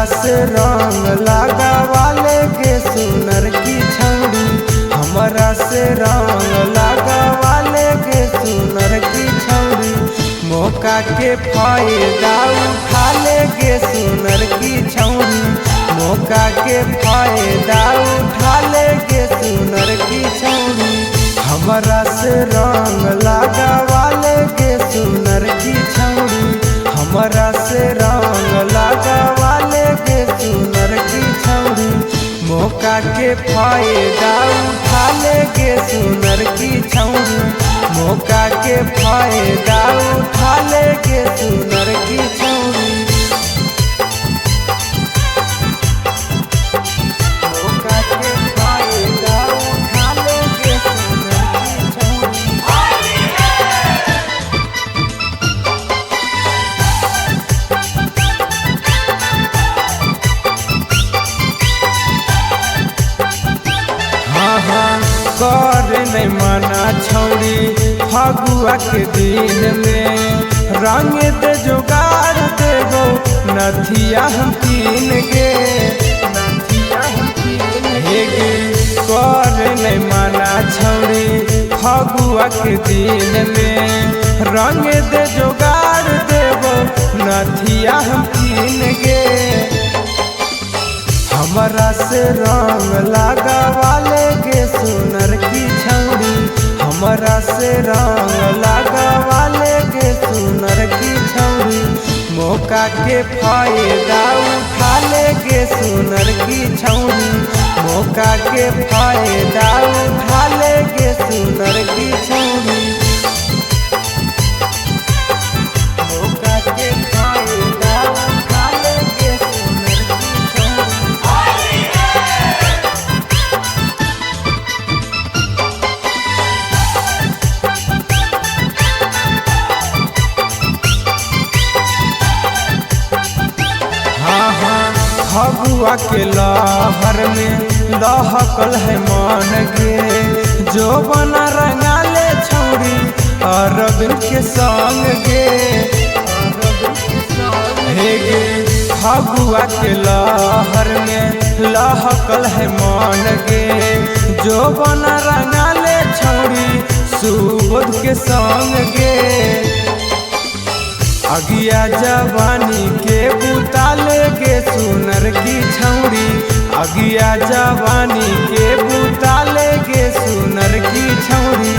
से रंग लगावाले गे सुनर की छौड़ी, हमरा से रंग लगावाले गे सुनर की छौड़ी। मौका के फायदा उठा ले गे सुनर की छौड़ी, मौका के फायदा उठा ले गे सुनर की छौड़ी। हमरा से रंग लगावाले गे सुनर की छौड़ी, हमरा से रंग लगावाले गे सुनर की छौड़ी। मौका के फायदा उठा ले गे सुनर की छौड़ी, मौका के फायदा उठा ले गे सुनर की छौड़ी। मौका के फायदा उठा ले गे सुनर की छौड़ी। कर नहीं माना छौड़ी फगुआ के दिन में, रंग दे जोगाड़ देगो नथिया हम कीन गे, नथिया हम कीन गे। कर नहीं माना छौड़ी फगुआ के दिन में, रंग दे जोगाड़ देगो नथिया हम कीन गे। हमरा से रंग लगावाले गे सुनर की छौड़ी, हमरा से रंग लगावाले गे सुनर की छौड़ी। मौका के फायदा उठा ले गे सुनर की छौड़ी, मौका के फायदा उठा ले गे सुनर की छौड़ी। मौका के फायदा उठा ले गे सुनर की छौड़ी। फगुआ के लहर में लहकल है मन गे, जो बना रंगाले छौड़ी अरविंद के संग गे, हे गे। फगुआ के लहर में लहकल है मन गे, जो बना रंगाले छौड़ी सुबोध के संग गे। अगिया जवानी के बुताले गे सुनर की छौड़ी, अगिया जवानी के बुताले गे सुनर की छौड़ी।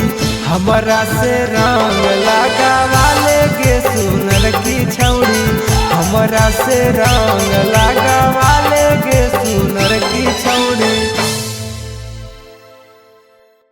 हमरा से रंग लगावाले गे सुनर की छौड़ी, हमरा से रंग लगावाले गे सुनर की छौड़ी।